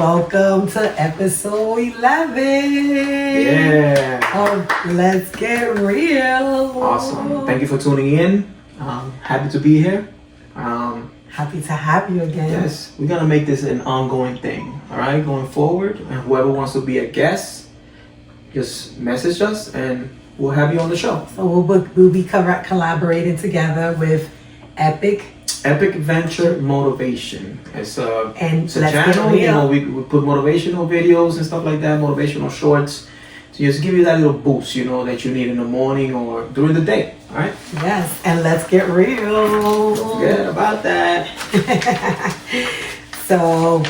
welcome to episode 11. Yeah. Of Let's Get Real. Awesome. Thank you for tuning in. Happy to be here. Happy to have you again. Yes, we're gonna make this an ongoing thing. All right, going forward, and whoever wants to be a guest, just message us, and we'll have you on the show. So we'll be collaborating together with Epic Venture Motivation. It's a Let's Get channel. Real. We put motivational videos and stuff like that, motivational shorts, to just give you that little boost, that you need in the morning or during the day. All right. Yes, and let's get real. Forget about that. So,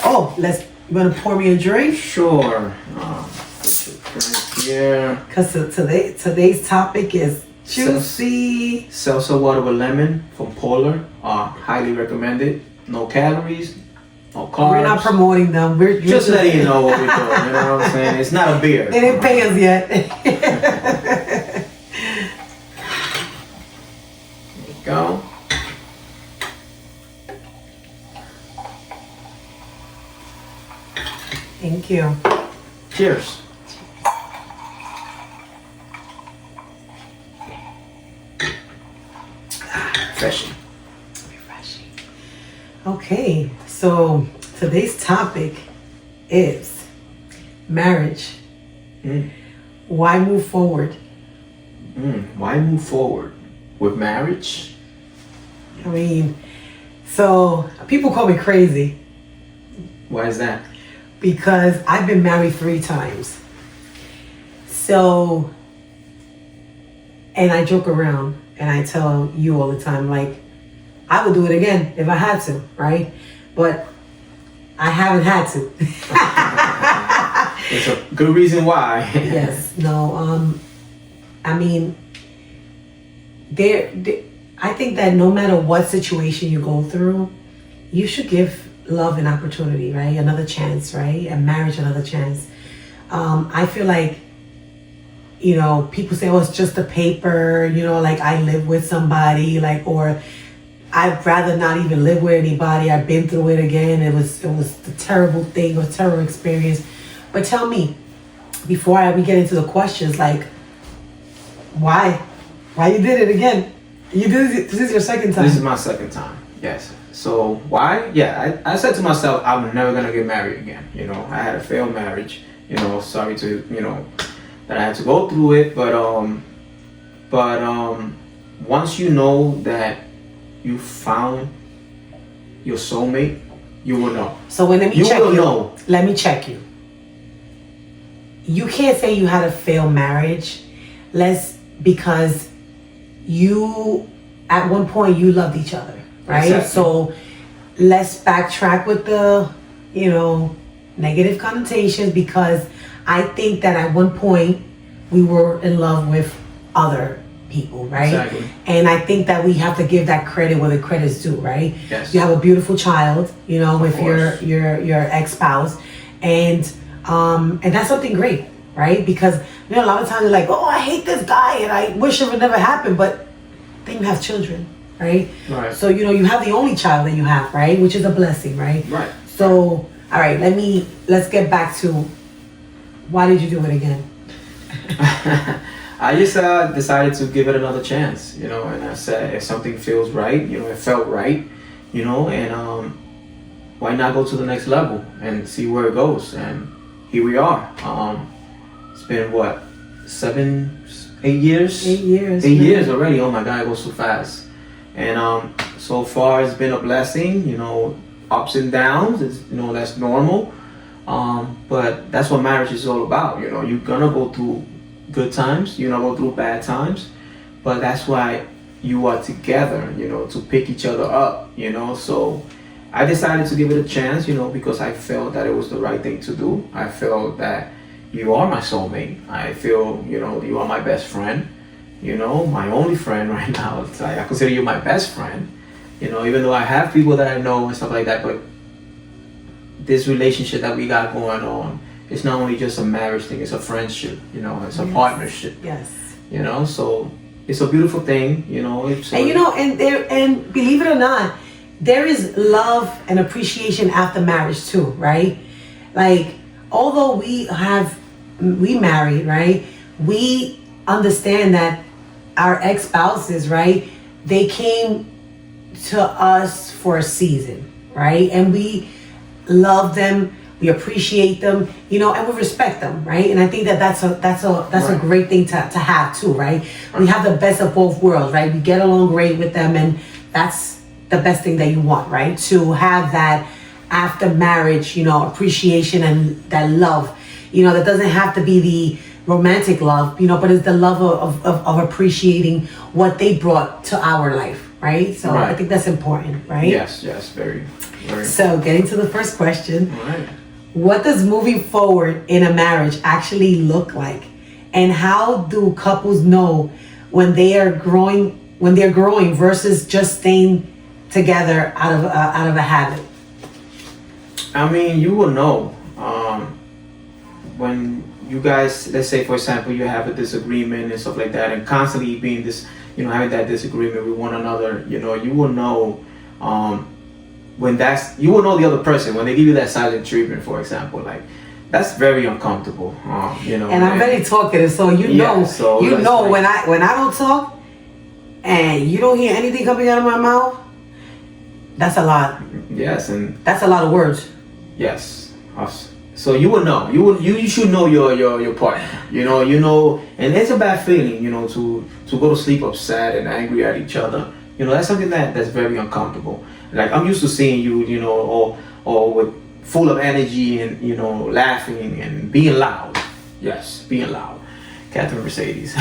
you want to pour me a drink? Sure. Put your drink here. Because today's topic is juicy. Seltzer water with lemon from Polar are highly recommended. No calories, no carbs. We're not promoting them. We're just letting you know what we're doing. You know what I'm saying? It's not a beer. They didn't pay us yet. There you go. Thank you. Cheers. Refreshing. Okay, so today's topic is marriage. Why move forward? Why move forward with marriage? I mean, so people call me crazy. Why is that? Because I've been married 3 times. So, and I joke around and I tell you all the time, like, I would do it again if I had to, right? But I haven't had to. It's a good reason why. Yes, no, I mean, I think that no matter what situation you go through, you should give love an opportunity, right? Another chance, right? And marriage, another chance. I feel like, people say, oh, it's just a paper, like I live with somebody, like, or I'd rather not even live with anybody. I've been through it again. It was a terrible thing, a terrible experience. But tell me, before we get into the questions, like, why you did it again? You did it. This is your second time. This is my second time. Yes. So why? Yeah, I said to myself, I'm never gonna get married again. I had a failed marriage. Sorry to that I had to go through it, but once you know that you found your soulmate, you will know. So let me check you. You can't say you had a failed marriage, because you at one point you loved each other, right? Exactly. So let's backtrack with the negative connotations, because I think that at one point we were in love with other people, right? Exactly. And I think that we have to give that credit where the credit's due, right? Yes. You have a beautiful child, with course. your ex-spouse, and that's something great, right? Because a lot of times they're like, oh, I hate this guy and I wish it would never happen, but then you have children, right? Right. So you have the only child that you have, right? Which is a blessing, right? Right. So all right, let's get back to why did you do it again? I just decided to give it another chance, and I said if something feels right, it felt right, and why not go to the next level and see where it goes? And here we are. It's been what, 8 years? 8 years. 8 years already. Oh my God, it goes so fast. And so far it's been a blessing. Ups and downs. That's normal. But that's what marriage is all about. You're gonna go through good times, go through bad times, but that's why you are together, to pick each other up, so I decided to give it a chance, because I felt that it was the right thing to do. I felt that you are my soulmate. I feel, you are my best friend, my only friend right now. It's like, I consider you my best friend, even though I have people that I know and stuff like that, but this relationship that we got going on, it's not only just a marriage thing, it's a friendship, it's a partnership. Yes. So it's a beautiful thing, It's and believe it or not, there is love and appreciation after marriage too, right? Like, although we married, right? We understand that our ex-spouses, right? They came to us for a season, right? And we love them, we appreciate them, you know, and we respect them, right? And I think that that's a great thing to have too, right? We have the best of both worlds, right? We get along great with them, and that's the best thing that you want, right? To have that after marriage, you know, appreciation and that love, you know, that doesn't have to be the romantic love, you know, but it's the love of appreciating what they brought to our life, right? So I think that's important, right? Yes, very, very. So getting to the first question, All right. what does moving forward in a marriage actually look like? And how do couples know when they're growing versus just staying together out of a habit? I mean, you will know when you guys, let's say for example, you have a disagreement and stuff like that, and constantly being this, you know, having that disagreement with one another, you know, you will know when you will know the other person when they give you that silent treatment, for example, like that's very uncomfortable, you know. And I'm very talkative, so you know, like, when I don't talk and you don't hear anything coming out of my mouth, that's a lot. Yes, and that's a lot of words. Yes. So you will know. You should know your partner. You know, and it's a bad feeling, you know, to go to sleep upset and angry at each other. You know, that's something that's very uncomfortable. Like I'm used to seeing you, you know, or with full of energy and, you know, laughing and being loud. Yes, being loud. Catherine Mercedes.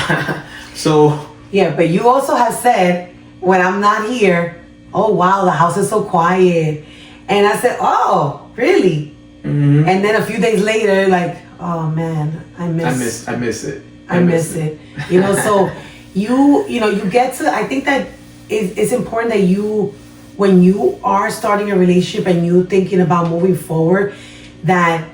So yeah, but you also have said when I'm not here, oh wow, the house is so quiet. And I said, oh, really? Mm-hmm. And then a few days later, like, oh man, I miss it. I miss it. You know, so you get to, I think that it's important that when you are starting a relationship and you thinking about moving forward, that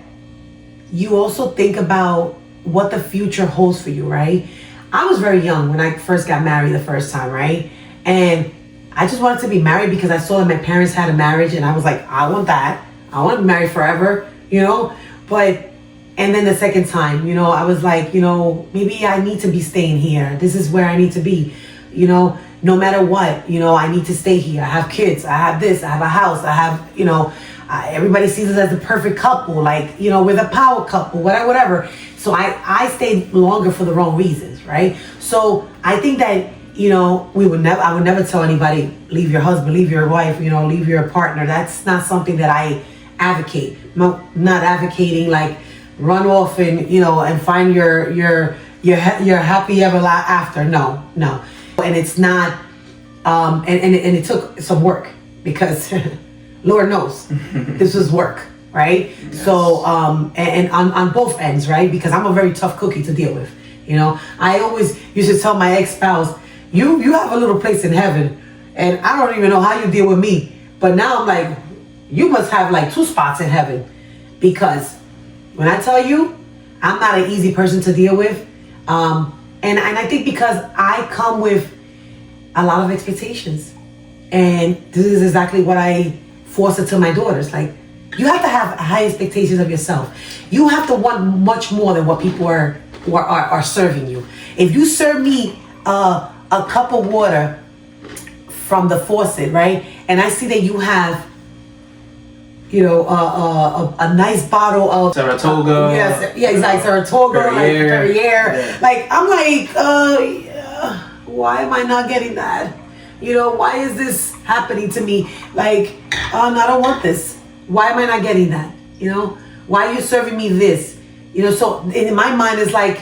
you also think about what the future holds for you, right? I was very young when I first got married the first time, right? And I just wanted to be married because I saw that my parents had a marriage and I was like, I want that. I want to be married forever, you know? And then the second time, you know, I was like, you know, maybe I need to be staying here. This is where I need to be, you know, no matter what, you know, I need to stay here. I have kids, I have this, I have a house, I have, you know, everybody sees us as the perfect couple, like, you know, we're the power couple, whatever. So I stayed longer for the wrong reasons, right? So I think that, you know, I would never tell anybody, leave your husband, leave your wife, you know, leave your partner. That's not something that I advocate. Not advocating like run off and, you know, and find your happy ever after. No. And it's not, and it took some work because Lord knows this was work, right? Yes. So, and on both ends, right? Because I'm a very tough cookie to deal with. You know, I always used to tell my ex-spouse, you have a little place in heaven, and I don't even know how you deal with me. But now I'm like, you must have like 2 spots in heaven, because when I tell you, I'm not an easy person to deal with, and I think because I come with a lot of expectations, and this is exactly what I foster to my daughters. Like, you have to have high expectations of yourself. You have to want much more than what people are serving you. If you serve me a cup of water from the faucet, right, and I see that you have, you know, a nice bottle of Saratoga. Exactly, Saratoga, Perrier. Yeah. Like, I'm like, why am I not getting that? You know, why is this happening to me? Like, I don't want this. Why am I not getting that? You know, why are you serving me this? You know, so in my mind, it's like,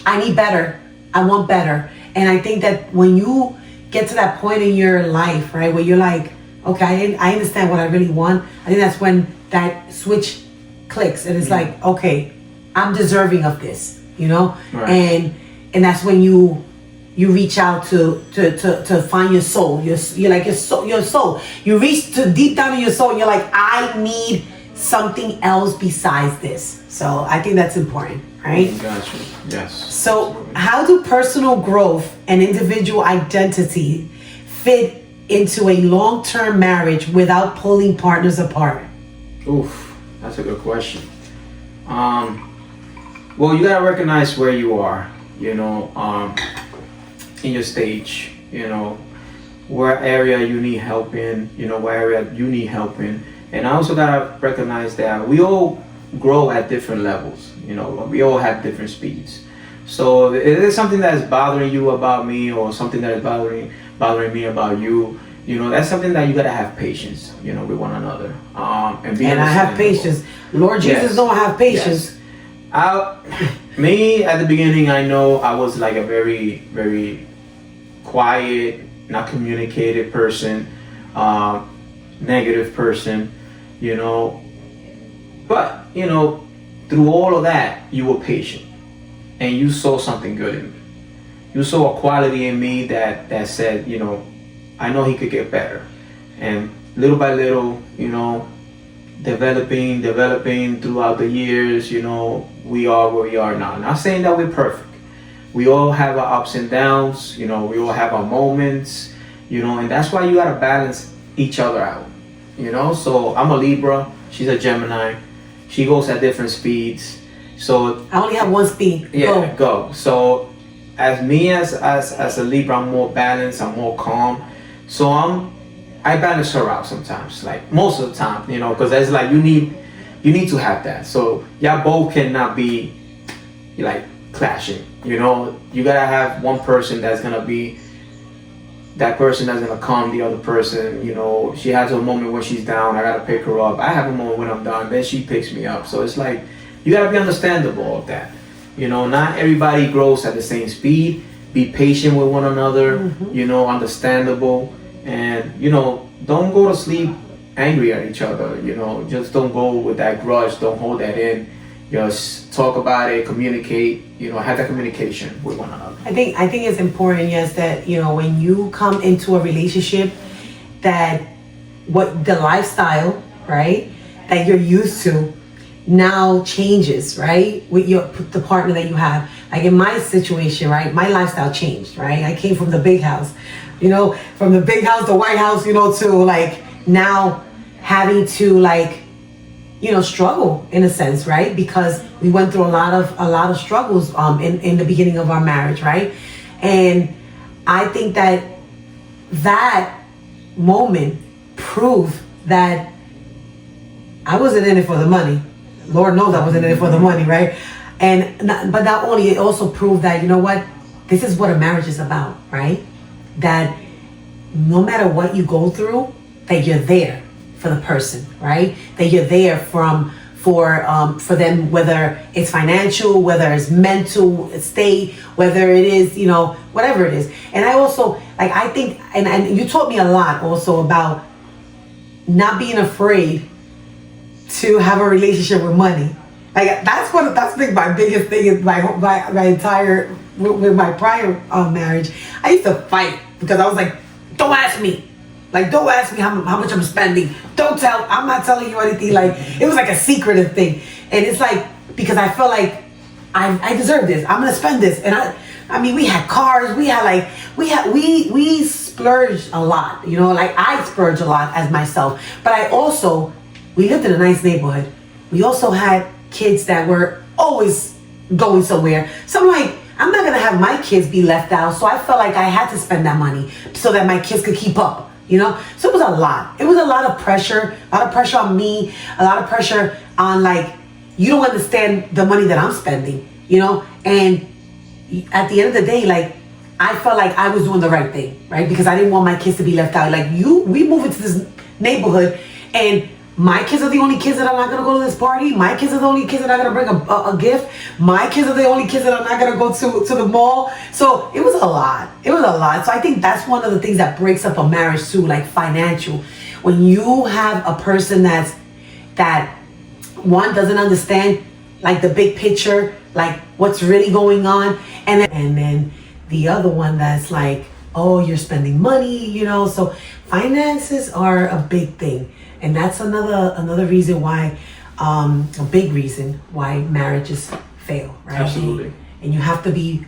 I need better. I want better. And I think that when you get to that point in your life, right, where you're like, okay, I understand what I really want, I think that's when that switch clicks, and it's like, okay, I'm deserving of this, you know? Right. And that's when you reach out to find your soul. You're like your soul. You reach to deep down in your soul, and you're like, I need something else besides this. So I think that's important, right? Gotcha. Yes. So how do personal growth and individual identity fit into a long-term marriage without pulling partners apart? Oof, that's a good question. Well, you gotta recognize where you are, in your stage, where area you need help in, where area you need help in. And I also gotta recognize that we all grow at different levels, we all have different speeds. So if it is something that is bothering you about me, or something that is bothering me about you, that's something that you gotta have patience, with one another. And I have patience. Lord Jesus, Yes. don't have patience. Me at the beginning, I know I was like a very, very quiet, not communicated person, negative person, But through all of that, you were patient, and you saw something good in me. You saw a quality in me that said, I know he could get better, and little by little, developing throughout the years, we are where we are now. Not saying that we're perfect. We all have our ups and downs, we all have our moments, and that's why you gotta balance each other out, So I'm a Libra, she's a Gemini. She goes at different speeds. So I only have one speed. yeah, go. So as a Libra, I'm more balanced, I'm more calm. So I balance her out sometimes, like most of the time, because it's like you need to have that. So y'all both cannot be like clashing, You gotta have one person that's gonna be that person that's gonna calm the other person. She has a moment when she's down, I gotta pick her up. I have a moment when I'm down, then she picks me up. So it's like you gotta be understandable of that. Not everybody grows at the same speed. Be patient with one another, understandable. And don't go to sleep angry at each other. Just don't go with that grudge. Don't hold that in. Just talk about it, communicate. Have that communication with one another. I think it's important, yes, that when you come into a relationship, that what the lifestyle, right, that you're used to now changes, right, with the partner that you have. Like in my situation, right, my lifestyle changed, right. I came from the big house, from the big house, the White House, to like now having to like, struggle in a sense, right? Because we went through a lot of struggles in the beginning of our marriage, right? And I think that moment proved that I wasn't in it for the money. Lord knows I wasn't in it for the money, right? But not only, it also proved that, this is what a marriage is about, right? That no matter what you go through, that you're there for the person, right? That you're there for them, whether it's financial, whether it's mental state, whether it is, whatever it is. And I also, I think, and you taught me a lot also about not being afraid to have a relationship with money. Like that's my biggest thing is my entire, with my prior marriage. I used to fight because I was like, don't ask me. Like, don't ask me how much I'm spending. I'm not telling you anything. Like, it was like a secretive thing. And it's like, because I felt like I deserve this. I'm going to spend this. And I mean, we had cars. We splurged a lot, like I splurged a lot as myself. But we lived in a nice neighborhood. We also had kids that were always going somewhere. So I'm like, I'm not going to have my kids be left out. So I felt like I had to spend that money so that my kids could keep up. So it was a lot. It was a lot of pressure on me, a lot of pressure on like, you don't understand the money that I'm spending, and at the end of the day, like, I felt like I was doing the right thing, right? Because I didn't want my kids to be left out. Like we moved into this neighborhood and my kids are the only kids that are not going to go to this party. My kids are the only kids that are going to bring a gift. My kids are the only kids that are not going to go to the mall. So it was a lot. So I think that's one of the things that breaks up a marriage too, like financial. When you have a person that one doesn't understand like the big picture, like what's really going on. And then the other one that's like, oh, you're spending money, so finances are a big thing. And that's another reason why, a big reason why marriages fail, right? Absolutely. And you have to be,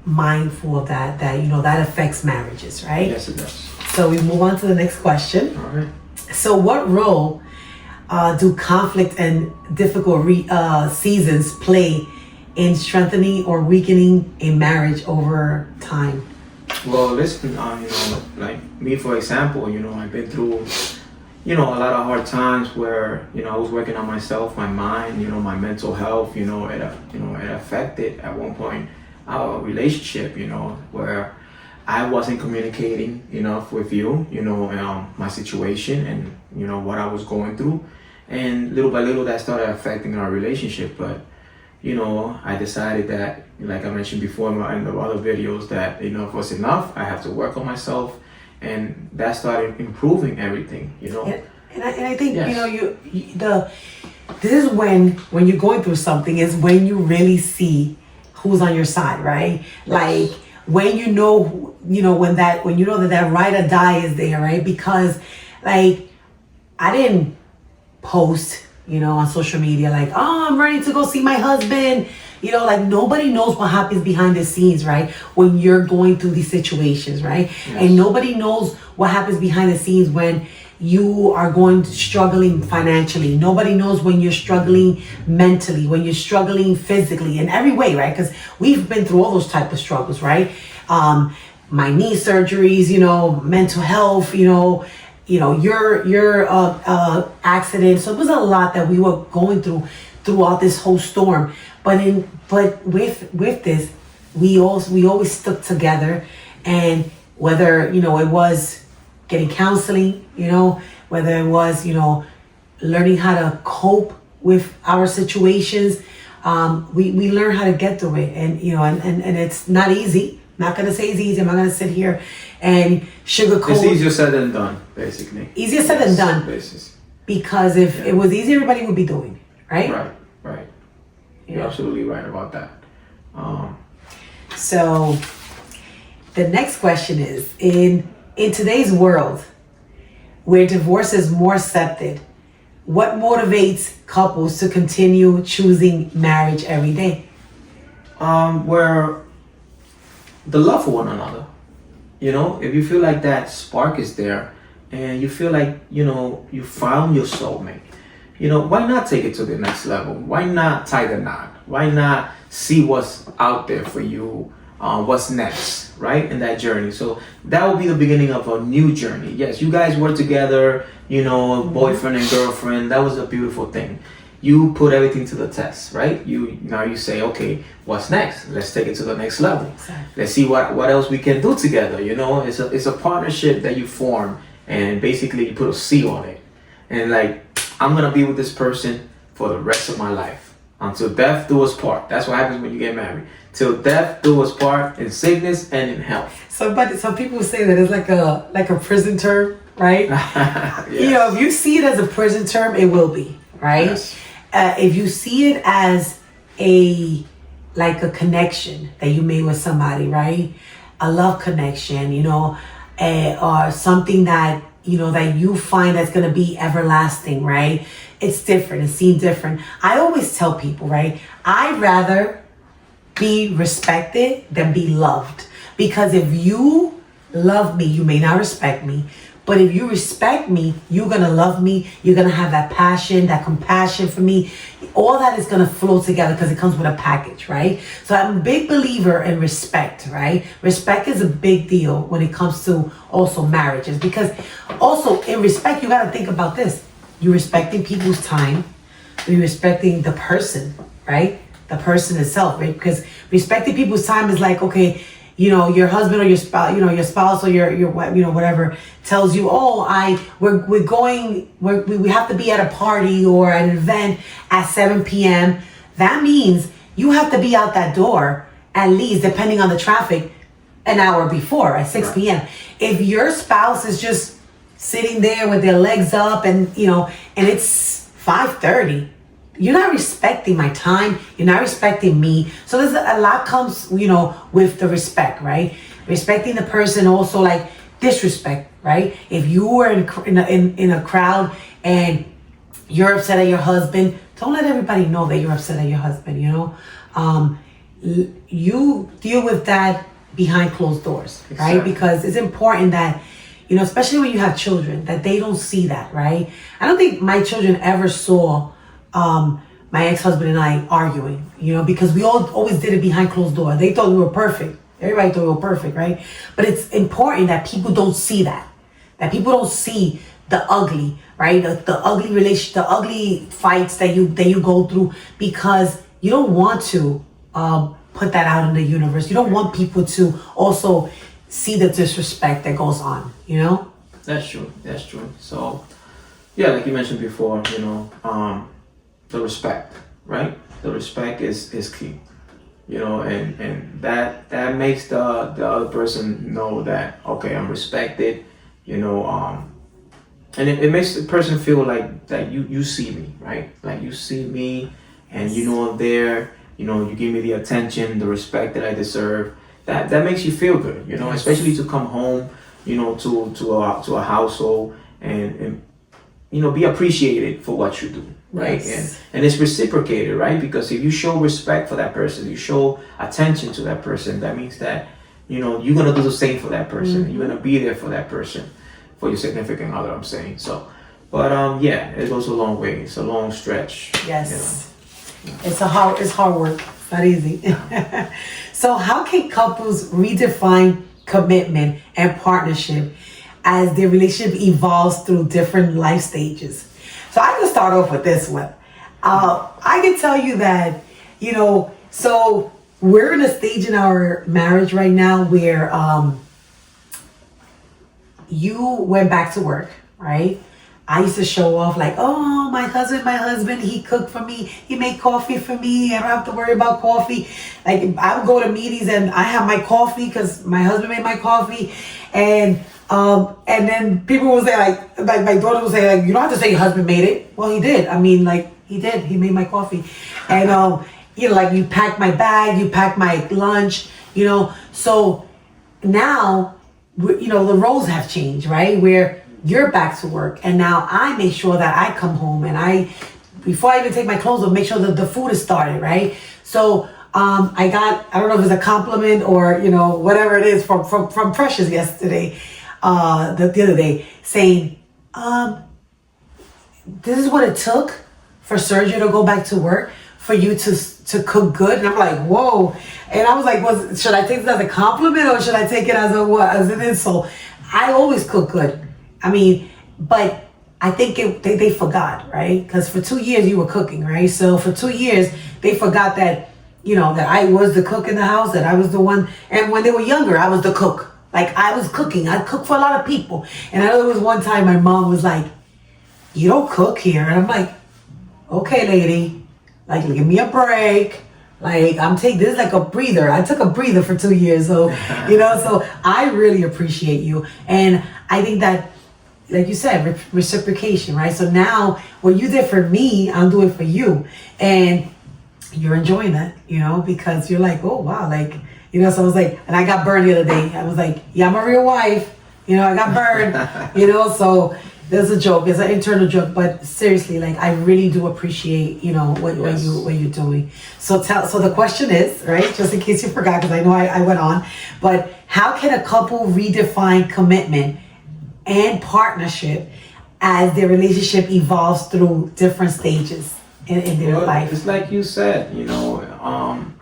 mindful of that that affects marriages, right? Yes, it does. So we move on to the next question. All right. So what role do conflict and difficult seasons play in strengthening or weakening a marriage over time? Well, listen, like me, for example, I've been through, a lot of hard times where, I was working on myself, my mind, my mental health, it affected at one point our relationship, where I wasn't communicating enough with you, my situation and, what I was going through. And little by little that started affecting our relationship. But, I decided that, like I mentioned before in the other videos, that enough was enough. I have to work on myself. And that started improving everything, And I think, Yes. this is when you're going through something is when you really see who's on your side, right? Like when when you know that ride or die is there, right? Because like I didn't post, on social media like, oh, I'm ready to go see my husband. Like nobody knows what happens behind the scenes, right? When you're going through these situations, right? Yes. And nobody knows what happens behind the scenes when you are struggling financially. Nobody knows when you're struggling mentally, when you're struggling physically, in every way, right? Because we've been through all those type of struggles, right? My knee surgeries, mental health, your accident. So it was a lot that we were going through throughout this whole storm. But with this, we always stuck together, and whether it was getting counseling, whether it was learning how to cope with our situations, we learn how to get through it, and and it's not easy. I'm not gonna say it's easy. I'm not gonna sit here and sugarcoat. It's easier said than done, basically. Easier said than done. Basis. Because if it was easy, everybody would be doing it, right? Right. You're absolutely right about that. So the next question is, in today's world where divorce is more accepted, what motivates couples to continue choosing marriage every day? Where the love for one another, if you feel like that spark is there and you feel like, you found your soulmate, why not take it to the next level? Why not tie the knot? Why not see what's out there for you? What's next, right? In that journey. So that will be the beginning of a new journey. Yes, you guys were together, boyfriend and girlfriend. That was a beautiful thing. You put everything to the test, right? Now you say, okay, what's next? Let's take it to the next level. Exactly. Let's see what else we can do together. It's a partnership that you form, and basically you put a seal on it. And like, I'm gonna be with this person for the rest of my life. Until death do us part. That's what happens when you get married. Till death do us part, in sickness and in health. But some people say that it's like a prison term, right? Yes. If you see it as a prison term, it will be, right? Yes. If you see it as a connection that you made with somebody, right? A love connection, or something that that you find that's gonna be everlasting, right? It's different. It's seen different. I always tell people, right? I'd rather be respected than be loved, because if you love me, you may not respect me. But if you respect me, you're going to love me. You're going to have that passion, that compassion for me. All that is going to flow together because it comes with a package, right? So I'm a big believer in respect, right? Respect is a big deal when it comes to also marriages, because also in respect, you got to think about this. You're respecting people's time. You're respecting the person, right? The person itself, right? Because respecting people's time is like, okay, your husband or your spouse, your spouse or your whatever tells you, we have to be at a party or an event at 7 p.m. That means you have to be out that door at least, depending on the traffic, an hour before at 6 p.m. If your spouse is just sitting there with their legs up and it's 5:30, you're not respecting my time. You're not respecting me. So there's a lot comes, with the respect, right? Respecting the person, also like disrespect, right? If you were in a crowd and you're upset at your husband, don't let everybody know that you're upset at your husband. You deal with that behind closed doors, right? Exactly. Because it's important that you know, especially when you have children, that they don't see that, right? I don't think my children ever saw my ex-husband and I arguing, you know, because we all always did it behind closed door. They thought we were perfect. Everybody thought we were perfect, right? But it's important that people don't see that. That people don't see the ugly, right? The ugly relation, the ugly fights that you go through, because you don't want to put that out in the universe. You don't want people to also see the disrespect that goes on, you know? That's true. That's true. So, yeah, like you mentioned before, you know, the respect, right? The respect is key, you know, and that makes the other person know that, okay, I'm respected, you know, and it makes the person feel like that you see me, right? Like you see me, and you know I'm there. You know, you give me the attention, the respect that I deserve. That makes you feel good, you know, especially to come home, you know, to a household and you know, be appreciated for what you do, right? Yes. And it's reciprocated, right? Because if you show respect for that person, you show attention to that person, that means that, you know, you're gonna do the same for that person. You're gonna be there for that person, for your significant other, I'm saying. So, but yeah, it goes a long way. It's a long stretch. Yes. You know? It's hard work. It's not easy. So how can couples redefine commitment and partnership as their relationship evolves through different life stages? So I can start off with this one. I can tell you that, you know, so we're in a stage in our marriage right now where you went back to work, right? I used to show off like, oh, my husband, he cooked for me. He made coffee for me. I don't have to worry about coffee. Like, I would go to meetings and I have my coffee because my husband made my coffee. And then people will say like my daughter will say like, you don't have to say your husband made it. Well, he did. I mean, like, he did. He made my coffee. And, you know, like, you packed my bag, you packed my lunch, you know. So now, you know, the roles have changed, right? Where you're back to work, and now I make sure that I come home and before I even take my clothes off, make sure that the food is started, right? So I don't know if it's a compliment or, you know, whatever it is from Precious yesterday, the other day, saying, this is what it took for Sergio to go back to work, for you to cook good. And I'm like, whoa. And I was like, should I take this as a compliment or should I take it as an insult? I always cook good. I mean, but I think they forgot, right? Because for 2 years you were cooking, right? So for 2 years, they forgot that, you know, that I was the cook in the house, that I was the one. And when they were younger, I was the cook. Like, I was cooking. I cooked for a lot of people. And I know there was one time my mom was like, you don't cook here. And I'm like, okay, lady, like, give me a break. Like, this is like a breather. I took a breather for 2 years. So, you know, so I really appreciate you. And I think that, like you said, reciprocation, right? So now what you did for me, I'm doing for you. And you're enjoying that, you know, because you're like, oh, wow. Like, you know, so I was like, and I got burned the other day. I was like, yeah, I'm a real wife. You know, I got burned, you know, so there's a joke. It's an internal joke, but seriously, like, I really do appreciate, you know, what you're doing. So the question is, right, just in case you forgot, because I know I went on, but how can a couple redefine commitment and partnership as their relationship evolves through different stages in their life? It's like you said, you know,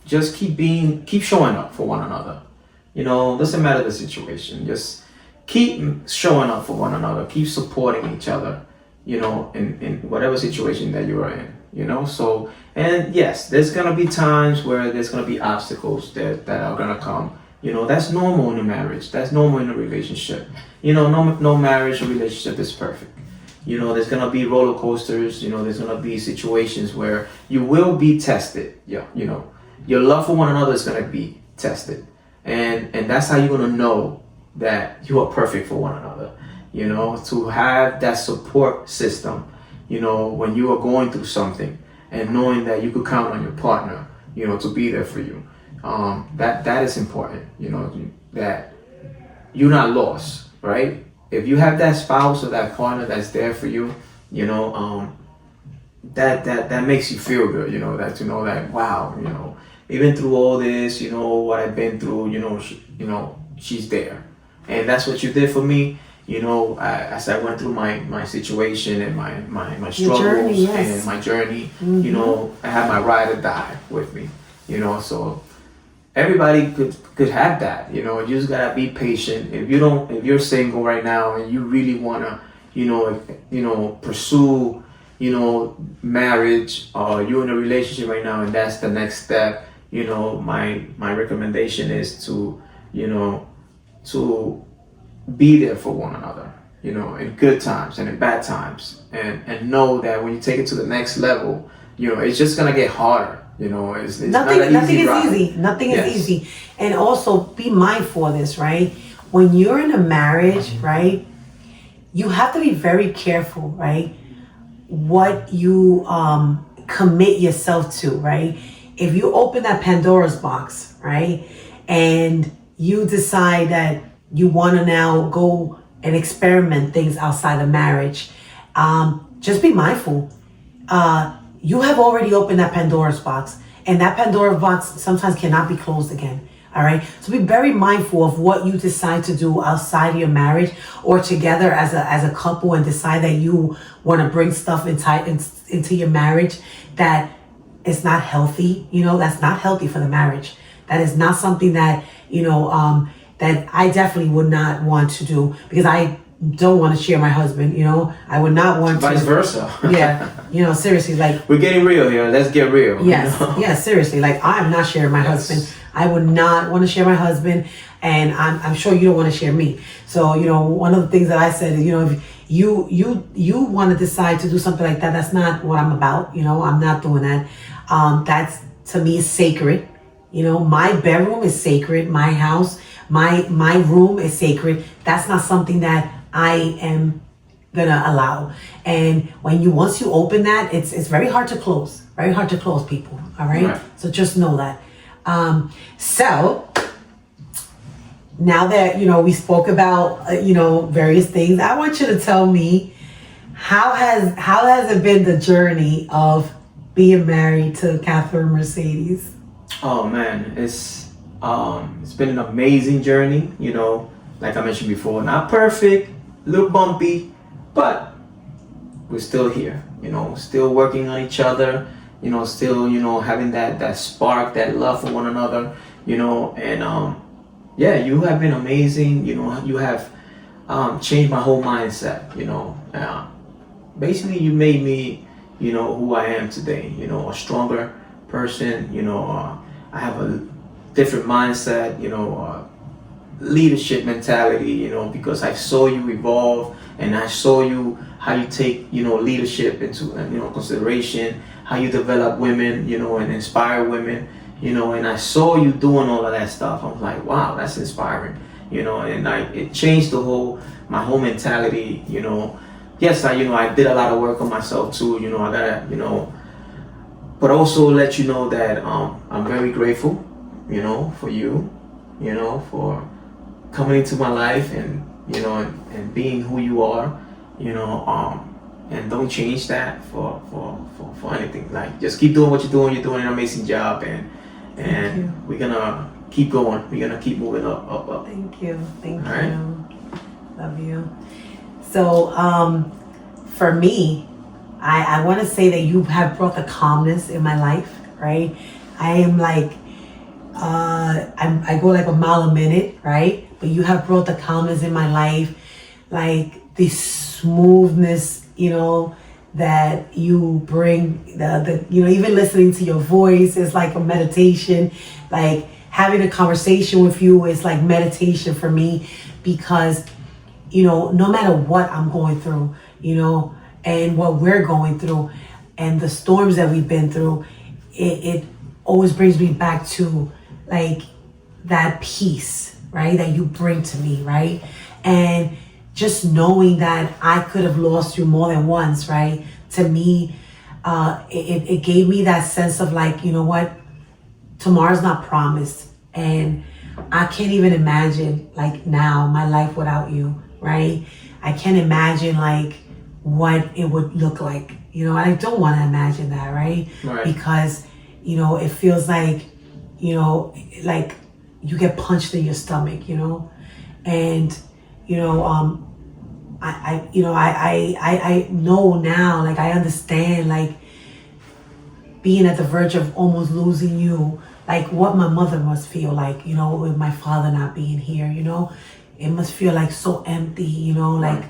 just keep showing up for one another. You know, doesn't matter the situation, just keep showing up for one another, keep supporting each other, you know, in whatever situation that you are in, you know. So, and yes, there's gonna be times where there's gonna be obstacles that are gonna come. You know, that's normal in a marriage. That's normal in a relationship. You know, no marriage or relationship is perfect. You know, there's gonna be roller coasters. You know, there's gonna be situations where you will be tested. Yeah, you know, your love for one another is gonna be tested, and that's how you're gonna know that you are perfect for one another. You know, to have that support system. You know, when you are going through something, and knowing that you could count on your partner. You know, to be there for you. That is important, you know, that you're not lost, right? If you have that spouse or that partner that's there for you, you know, that makes you feel good, you know, that to know that, wow, you know, even through all this, you know, what I've been through, you know, she's there, and that's what you did for me. You know, as I went through my situation and my struggles journey, yes. and my journey, you know, I had my ride or die with me. You know, so everybody could have that. You know, you just gotta be patient. If you're single right now and you really wanna, you know, pursue, you know, marriage, or you're in a relationship right now and that's the next step, you know, my recommendation is to, you know, to be there for one another, you know, in good times and in bad times, and know that when you take it to the next level, you know, it's just gonna get harder. You know, it's nothing not is ride. easy. Nothing Yes. is easy. And also be mindful of this, right? When you're in a marriage, right, you have to be very careful, right? What you commit yourself to, right? If you open that Pandora's box, right, and you decide that you want to now go and experiment things outside of marriage, just be mindful. You have already opened that Pandora's box, and that Pandora's box sometimes cannot be closed again. All right. So be very mindful of what you decide to do outside of your marriage or together as a couple, and decide that you want to bring stuff into your marriage that is not healthy. You know, that's not healthy for the marriage. That is not something that, you know, that I definitely would not want to do, because I don't want to share my husband. You know, I would not want Vice to. versa. Yeah. You know, seriously, like. We're getting real here. Let's get real. Yes, You know? yes, seriously. Like, I'm not sharing my husband. I would not want to share my husband, and I'm sure you don't want to share me. So, you know, one of the things that I said is, you know, if you want to decide to do something like that, that's not what I'm about. You know, I'm not doing that. That's, to me, sacred. You know, my bedroom is sacred. My house, my room is sacred. That's not something that I am gonna allow. And once you open that, it's very hard to close. Very hard to close, people. All right. So just know that. So now that, you know, we spoke about, you know, various things, I want you to tell me, how has it been, the journey of being married to Catherine Mercedes? Oh man, it's been an amazing journey. You know, like I mentioned before, not perfect, a little bumpy, but we're still here. You know, still working on each other. You know, still, you know, having that spark, that love for one another, you know, and yeah, you have been amazing. You know, you have changed my whole mindset. You know, basically you made me, you know, who I am today. You know, a stronger person. You know, I have a different mindset. You know, leadership mentality. You know, because I saw you evolve, and I saw you how you take, you know, leadership into, you know, consideration, how you develop women, you know, and inspire women, you know, and I saw you doing all of that stuff. I was like, wow, that's inspiring, you know, and it changed my whole mentality, you know. Yes, I did a lot of work on myself too, you know, I gotta, you know, but also let you know that I'm very grateful, you know, for you, you know, for coming into my life, and, you know, and being who you are, you know, and don't change that for anything. Like, just keep doing what you're doing. You're doing an amazing job, and we're gonna keep going. We're gonna keep moving up. Thank you. Thank All you. right. Love you. So, for me, I want to say that you have brought the calmness in my life, right? I am like, I go like a mile a minute, right? But you have brought the calmness in my life, like the smoothness, you know, that you bring. The you know, even listening to your voice is like a meditation. Like having a conversation with you is like meditation for me, because, you know, no matter what I'm going through, you know, and what we're going through, and the storms that we've been through, it always brings me back to like that peace, right, that you bring to me, right? And just knowing that I could have lost you more than once, right? To me, it gave me that sense of like, you know what, tomorrow's not promised, and I can't even imagine like now my life without you, right? I can't imagine like what it would look like, you know. I don't want to imagine that, right? Because, you know, it feels like, you know, like you get punched in your stomach, you know, And you know, I know now, like I understand, like being at the verge of almost losing you, like what my mother must feel like, you know, with my father not being here, you know, it must feel like so empty, you know, like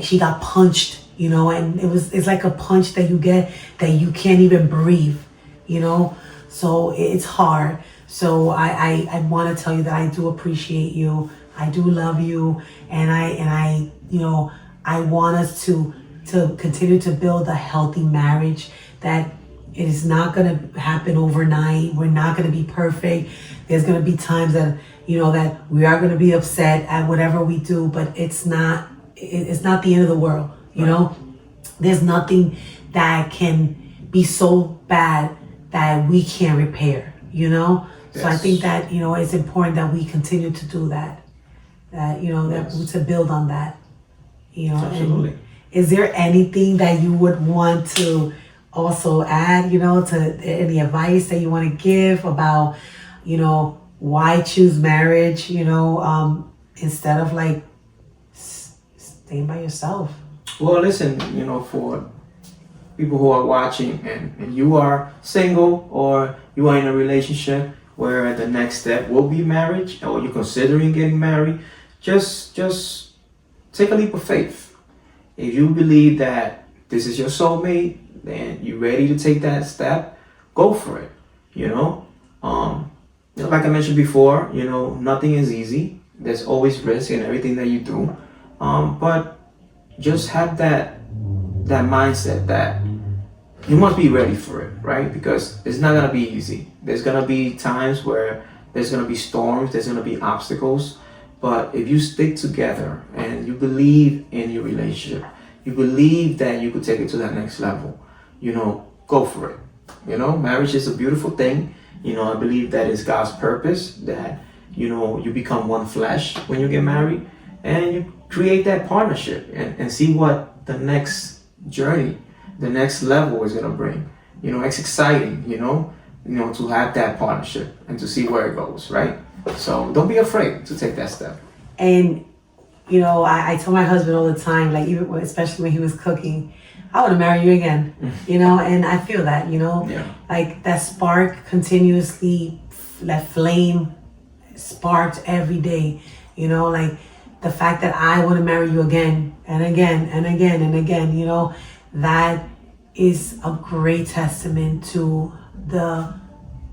she got punched, you know, and it's like a punch that you get that you can't even breathe, you know, so it's hard. So I want to tell you that I do appreciate you. I do love you, and I you know, I want us to continue to build a healthy marriage. That it is not going to happen overnight. We're not going to be perfect. There's going to be times that, you know, that we are going to be upset at whatever we do, but it's not the end of the world, you know? There's nothing that can be so bad that we can't repair, you know? Yes. So I think that, you know, it's important that we continue to do that, you know, yes, that to build on that, you know? Absolutely. And is there anything that you would want to also add, you know, to any advice that you want to give about, you know, why choose marriage, you know, instead of like staying by yourself? Well, listen, you know, for people who are watching and you are single or you are in a relationship where the next step will be marriage, or you're considering getting married, just take a leap of faith. If you believe that this is your soulmate, then you're ready to take that step, go for it, you know? Like I mentioned before, you know, nothing is easy. There's always risk in everything that you do. But just have that mindset that you must be ready for it, right? Because it's not gonna be easy. There's gonna be times where there's gonna be storms, there's gonna be obstacles. But if you stick together and you believe in your relationship, you believe that you could take it to that next level, you know, go for it. You know, marriage is a beautiful thing. You know, I believe that is God's purpose, that, you know, you become one flesh when you get married, and you create that partnership and see what the next journey, the next level is going to bring. You know, it's exciting, you know, to have that partnership and to see where it goes, right? So don't be afraid to take that step. And, you know, I tell my husband all the time, like, even especially when he was cooking, I want to marry you again, you know, and I feel that, you know, like that spark continuously, that flame sparked every day, you know, like the fact that I want to marry you again and again and again and again, you know, that is a great testament to the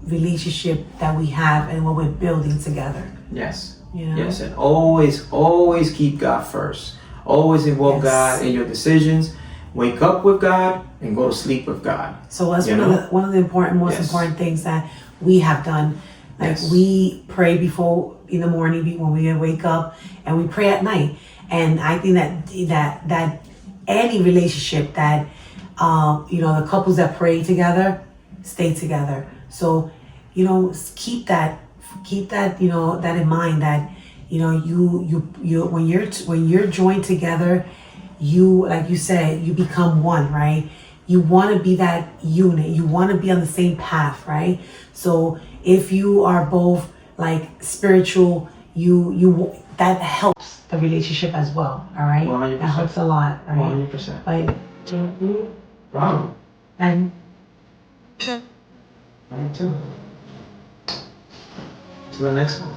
relationship that we have and what we're building together. Yes. You know? Yes, and always keep God first. Always involve God in your decisions. Wake up with God and go to sleep with God. So that's one of the most important things that we have done. Like we pray before in the morning when we wake up, and we pray at night. And I think that any relationship that you know, the couples that pray together stay together. So, you know, keep that you know, that in mind, that, you know, you when you're joined together, you, like you said, you become one, right? You want to be that unit. You want to be on the same path, right? So if you are both like spiritual, you that helps the relationship as well. All right, 100%. That helps a lot. Right? 100%. But Wow. And Me too. To the next one.